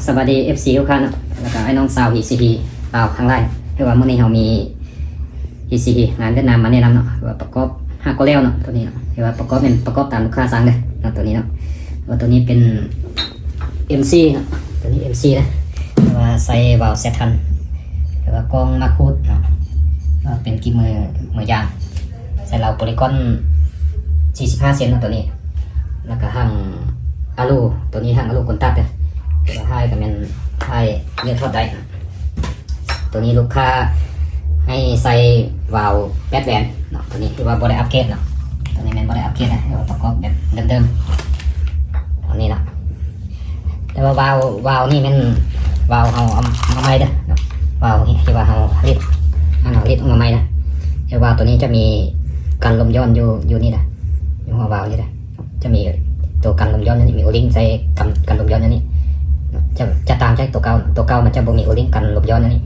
สวัสดี FC ทุกท่านแล้วก็ไอ้น้องสาว ECP ลาวข้างไร่ที่ว่าเมื่อนี้เรามี ECP งานเวียดนามมาแนะนำเนาะว่าประกอบ5ก็แล้วเนาะตัวนี้เนาะที่ว่าประกอบเป็นประกอบตามลูกค้าสั่งเลยเนาะตัวนี้เนาะว่าตัวนี้เป็น MC เนาะตัวนี้ MC นะที่ว่าใส่วาล์วเซตทันที่ว่ากล้องมาคูดเนาะว่าเป็นกี่มือยางใส่เราโพลีกอน45 เซนเนาะตัวนี้แล้วก็หั่งอะลูตัวนี้หั่งอะลูกคนตัดเลยให้กับมันให้เนื้อทอดได้ตัวนี้ลูกค้าให้ใส่วาล์วแปดแหวนเนาะตัวนี้คือว่าบอดี้อัพเกรดเนาะตัวนี้เป็นบอดี้อัพเกรดนะประกอบแบบเดิมๆตัวนี้เนาะแต่ว่าวาล์วนี่มันวาล์วเอามาใหม่เด้อวาล์วนี่คือว่าเอารีดออกมาใหม่นะแต่วาล์วตัวนี้จะมีกันลมย้อนอยู่นี่นะอยู่หัววาล์วนี่นะจะมีตัวกันลมย้อนนี่มีโอลิงใส่กันลมย้อนนี่จะตามจากตัวเก่ามันจะบ่มีโอลิงกันลมย้อนนี่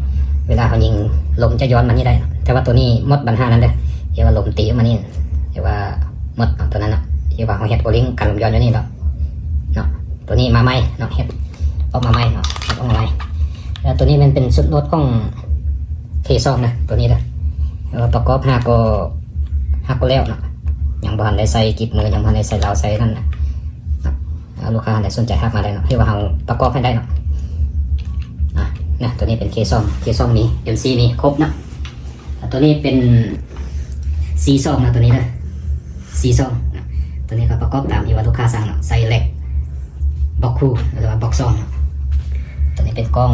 เวลาเขายิงลมจะย้อนมันนี่ได้แต่ว่าตัวนี้มดปัญหานั้นเด้อเรียกว่าลมตีมานี่เรียกว่ามดตัวนั้นนะเรียกว่าเขาเฮ็ดโอลิงกันลมย้อนอยู่นี่เนาะตัวนี้มาใหม่เนาะเฮ็ดออกมาใหม่เนาะเฮ็ดออกมาใหม่แล้วตัวนี้มันเป็นชุดรถของK2นะตัวนี้นะประกอบ5ก็แล้วเนาะยังบ่ทันได้ใส่กิบมือยังบ่ทันได้ใส่เหลาใส่นั่นนะลูกค้าได้สนใจทักมาได้เนาะที่ว่าเราประกอบให้ได้เนาะนะตัวนี้เป็นK2มี MC มีครบนะตัวนี้เป็นC2นะตัวนี้นะC2นะตัวนี้ก็ประกอบตามที่ว่าลูกค้าสั่งเนาะใส่เหล็กบล็อกคูหรือว่าบล็อกซองนะตัวนี้เป็นกล้อง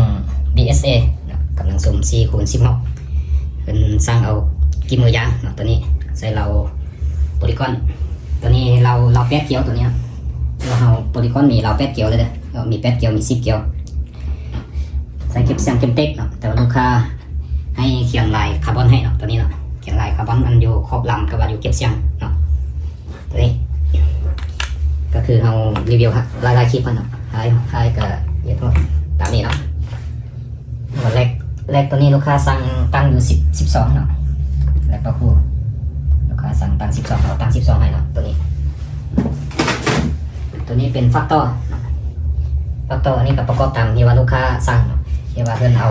BSA นะกำลังซูม4x16เป็นสร้างเอากี่มือยางเนาะตัวนี้ใส่เราโพลีกอนตัวนี้เราแป๊ดเกียวตัวนี้เราโพลีกอนมีเราแป๊ดเกียวเลยเด้อมีแป๊ดเกียวมี10 เกียวใส่เก็บเสียงเก็บเต็กเนาะแต่ว่าลูกค้าให้เขียนลายคาร์บอนให้เนาะตัวนี้เนาะเขียนลายคาร์บอนมันอยู่ขอบลำกับว่าอยู่เก็บเสียงเนาะตัวนี้ก็คือเรารีวิวรายคลิปมันเนาะให้ก็เยอะตามนี้เนาะแรกตัวนี้ลูกค้าสั่งตั้งอยู่12เนาะแรกก็คู่ลูกค้าสั่งตั้ง12เราตั้ง12ให้เนาะตัวนี้เป็นฟักเตอร์อันนี้ก็ประกอบตามที่ว่าลูกค้าสั่งที่ว่าเพิ่นเอา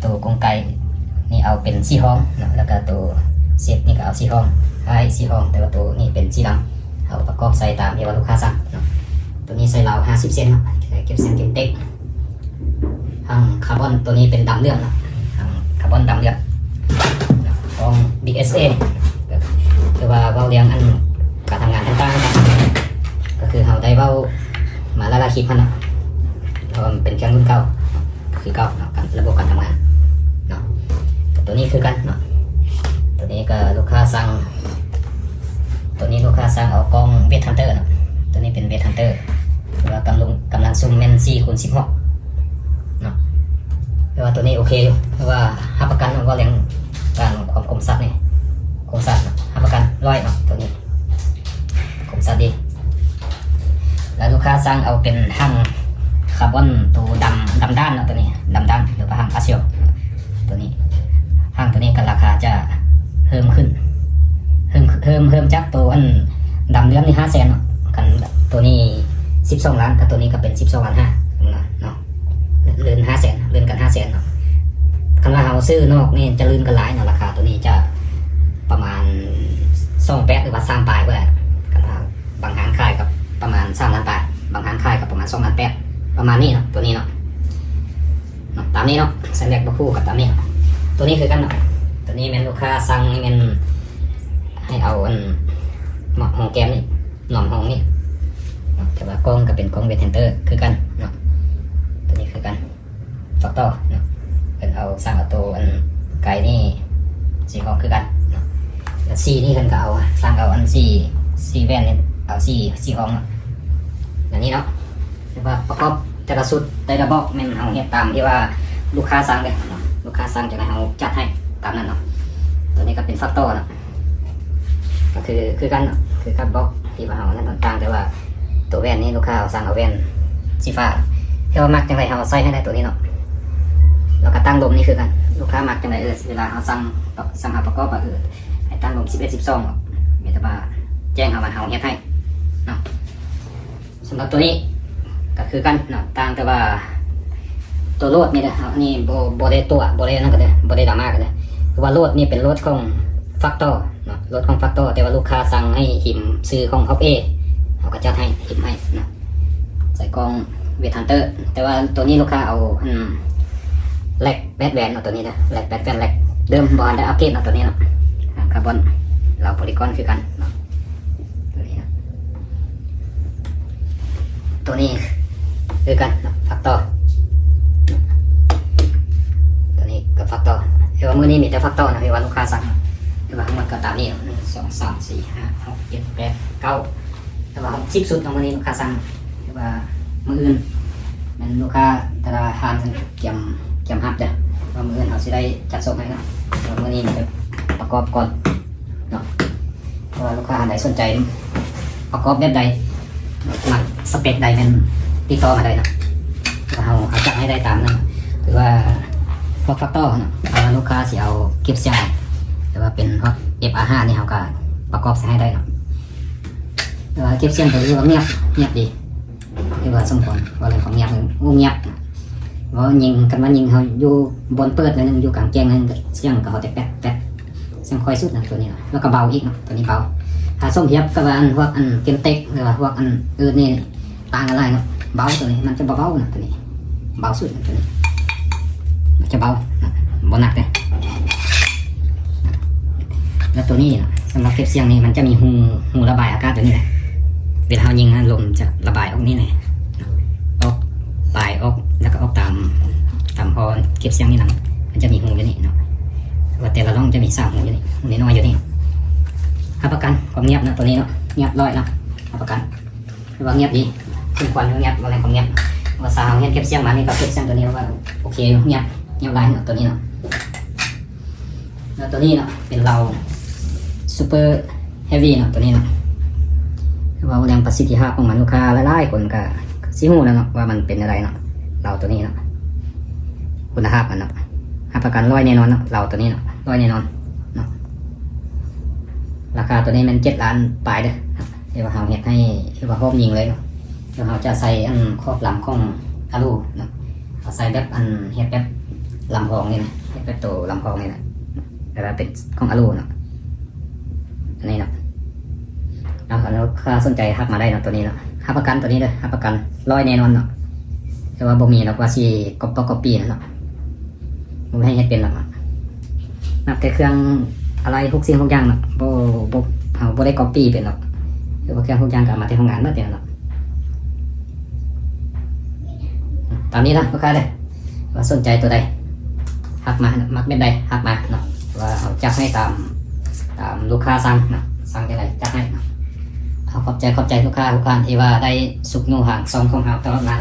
ตัวกรงไก่นี่เอาเป็นสีห้องนะแล้วก็ตัวเซตนี่ก็เอาสีห้องให้สีห้องแต่ว่าตัวนี้เป็นสีดำเอาประกอบใส่ตามที่ว่าลูกค้าสั่งนะตัวนี้ใส่ราว50 เซนนะเก็บเส้นเก็บเต็กหั่งคาร์บอนตัวนี้เป็นดำเลือดนะหั่งคาร์บอนดำเลือดของ BSA คือว่าเว้าเรียงอันการทำงานต่างๆก็คือเราได้เว้ามาละคลิปพันเนาะเพราะมันเป็นเครื่องรุ่นเก่าคือเก่าเนาะระบบการทำงานเนาะตัวนี้คือกันเนาะตัวนี้ก็ลูกค้าสั่งเอากล้องเวทฮันเตอร์เนาะตัวนี้เป็นเวทฮันเตอร์ว่ากำลังซูมเมน4x16เนาะแต่ว่าตัวนี้โอเคอยู่เพราะว่ารับประกันมันก็เรียงการความคมชัดนี่คมชัดรับประกัน100เนาะตัวนี้คมชัดดีแล้วลูกค้าสั่งเอาเป็นหั่งคาร์บอนตัวดำด้านเนาะตัวนี้ดำด้านหรือว่าหั่งพาสเซลตัวนี้หั่งตัวนี้ก็ราคาจะเพิ่มขึ้นเพิ่มจากตัวอันดำเลื่อมนี่5 แสนเนาะกันตัวนี้12 ล้านแต่ตัวนี้ก็เป็น12.5 ล้านเนาะเลื่อน5 แสนเลื่อนกัน5 แสนเนาะคันว่าเราซื้อนอกนี่จะเลื่อนกันหลายเนาะราคาตัวนี้จะประมาณ28หรือว่า3 ปลายก็ได้กันว่าบางห้างขายกับประมาณ3 ล้าน บาทบางห้างขายกับประมาณ2 ล้าน 8ประมาณนี้เนาะตัวนี้เนาะตามนี้เนาะใส่แลกบ่คู่กับตามนี้ตัวนี้คือกันเนาะตัวนี้เป็นลูกค้าสั่งนี่เป็นให้เอาอันหมอกห้องแก้มนี่หน่อมห้องนี่แต่ว่ากล้องก็เป็นกล้องเวทเทนเตอร์คือกันเนาะตัวนี้คือกันฟักต่อเนาะเป็นเอาสร้างเอาตัวอันไก่นี่สีห้องคือกันเนาะแล้วสีนี่เพิ่นก็เอาสร้างเอาอันสีแว่นนี่เอาสีห้องเนาะอย่างนี้เนาะแต่ว่าประกอบแต่ละชุดแต่ละบล็อกมันเอาเฮ็ดตามที่ว่าลูกค้าสั่งเลยเนาะลูกค้าสั่งจะให้เราจัดให้ตามนั้นเนาะตัวนี้ก็เป็นฟักต่อเนาะก็คือกันเนาะคือกับบล็อกที่ว่าเรานั่นต่างๆแต่ว่าตัวแว่นนี่ลูกค้าสั่งเอาแว่นสีฟ้าที่ว่ามักจังไรเราใส่ให้ได้ตัวนี้เนาะแล้วก็ตั้งลมนี่คือกันลูกค้ามักจังไรเวลาเราสั่งหาประกอบให้ตั้งลม11 12เมตาบาแจ้งเอามาเราเฮ็ดให้เนาะสำหรับตัวนี้ ก็คือกันเนาะต่างแต่ว่าตัวโหลดนี่นะอันนี้โบได้ตัวโบได้นั่นก็ได้โบได้ดราม่าก็ได้คือว่าโหลดนี่เป็นโหลดของฟักตอร์เนาะโหลดของฟักตอร์แต่ว่าลูกค้าสั่งให้หิมซื้อของฮอปเอเขาก็จัดให้หิมให้เนาะใส่กล่องเวทฮันเตอร์แต่ว่าตัวนี้ลูกค้าเอาแลกแบดแวนเนาะตัวนี้นะแลกแบดแวนแลกเดิมบอลได้อัปเกรดเนาะตัวนี้เนาะคาร์บอนเราโพลีกอนคือกันเนาะตัวนี้นะตัวนี้คือกันเนาะฟักตอร์ตัวนี้กับฟักตอร์เดี๋ยวมื้อนี้มีแต่ฟักตอร์นะเดี๋ยวลูกค้าสั่งเดี๋ยวทั้งหมดก็ตามนี้1 2 3 4 5 6 7 8 9แต่ว่า10สุดของมื้อนี้ลูกค้าสั่งเดี๋ยวมื้ออื่นมันลูกค้าแต่ละทานเตรียมฮับจ้ะว่ามื้ออื่นเขาสิได้จัดส่งให้เนาะมื้อนี้มันจะประกอบก่อนเนาะเพราะว่าลูกค้าอันใดสนใจประกอบแบบใดมักสเปคใดเป็นติดต่อมาได้นะเราจัดให้ได้ตามนั้นหรือว่าพวกฟักตอร์เนาะลูกค้าสิเอาเก็บเสียงแต่ว่าเป็นพวก FR5 นี่เขาก็ประกอบให้ได้เนาะแต่ว่าเก็บเสียงก็คือว่าเงียบดีหรือว่าสมควรว่าอะไรของเงียบว่ายิงกันว่ายิงเขาอยู่บนเปิดเลยนึงอยู่กลางแจ้งนึงเสียงก็เขาแต่แป๊ะเสียงค่อยสุดนะตัวนี้นะแล้วก็เบาอีกเนาะตัวนี้เบาถ้าส้มเทียบกับอันพวกอันเกมเต็กหรือว่าพวกอันอื่นนี่ต่างอะไรเนาะเบาตัวนี้มันจะเบานะตัวนี้เบาสุดนะตัวนี้มันจะเบาบนหนักเลยแล้วตัวนี้นะสำหรับเก็บเสียงนี่มันจะมีหูระบายอากาศตัวนี้แหละเวลาเรายิงลมจะระบายออกนี่เลยออกปลายออกแล้วก็ออกตามพอเก็บเสียงนี่นะมันจะมีหูอยู่นี่เนาะว่าแต่ละร่องจะมี3หูอยู่นี่หูน้อยอยู่นี่รับประกันความเงียบนะตัวนี้เนาะเงียบร้อยนะรับประกันว่าเงียบดีซึ่งควรเงียบอะไรความเงียบว่าสาวเงียบเก็บเสียงมานี่ก็เก็บเสียงตัวนี้ว่าโอเคเงียบไรเนาะตัวนี้เนาะแล้วตัวนี้เนาะเป็นเราซูเปอร์เฮฟวี่เนาะตัวนี้เนาะว่าแรงประสิทธิภาพของมันลูกค้าหลายๆคนก็ซิฮู้แล้วเนาะว่ามันเป็นอะไรเนาะเราตัวนี้เนาะคุณภาพมันเนาะรับประกัน100แน่นอนเนาะเราตัวนี้เนาะ100แน่นอนเนาะราคาตัวนี้มัน7 ล้านปลายเด้อเดี๋ยวเราเฮ็ดให้ว่าครอบยิงเลยเนาะเดี๋ยวเราจะใส่อันครอบลำของอะลูเนาะเอาใส่แบบอันเฮ็ดแบบลำพองนี่นะเฮ็ดแบบตัวลำพองนี่นะแต่ว่าเป็นของอะลูเนาะอันนี้เนาะแล้วค่าสนใจทักมาได้เนาะตัวนี้เนาะรับประกันตัวนี้เลยรับประกัน100แน่นอนเนาะแต่ว่าบ่มีเนาะว่าสิก๊อปปี้นะเนาะบ่ให้เฮ็ดเป็นหรอกนับแต่เครื่องอะไรทุกสิ่งทุกอย่างเนาะบ่ได้ก๊อปปี้เป็นหรอกคือว่าเครื่องทุกอย่างก็มาที่ห้องงานเมื่อเดียวเนาะตามนี้นะลูกค้าเลยว่าสนใจตัวใดทักมามักแบบใดทักมาเนาะว่าเอาจัดให้ตามลูกค้าสั่งเนาะสั่งได้ไรจัดให้เนาะขอบใจลูกค้าที่ว่าได้สุกงูห่างซองของเราตลอดมา